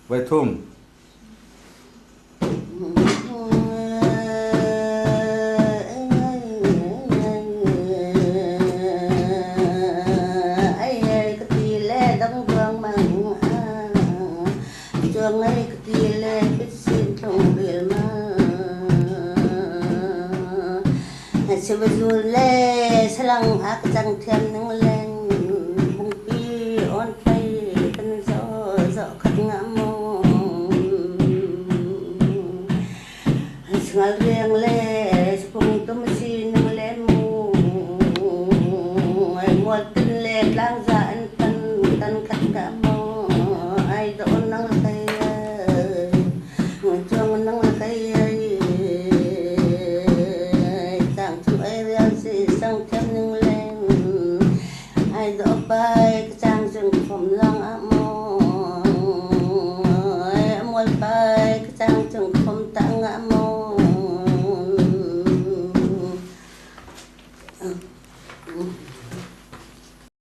Vai thum. Trường ấy cái gì lên biết xin không biết mà sẽ bây giờ lên selang hak chẳng thêm những lên bung pi on pay tân gió gió khát ngắm ngal riêng lên bung tâm xin những lên mu một tin lên lang dạn tân tân khát ngắm ai đó năng tay trong năng tay chẳng chung ai ra gì sang thêm những lên ai đó bay trang rừng phòng lang amo muôn bay trang rừng phòng tang amo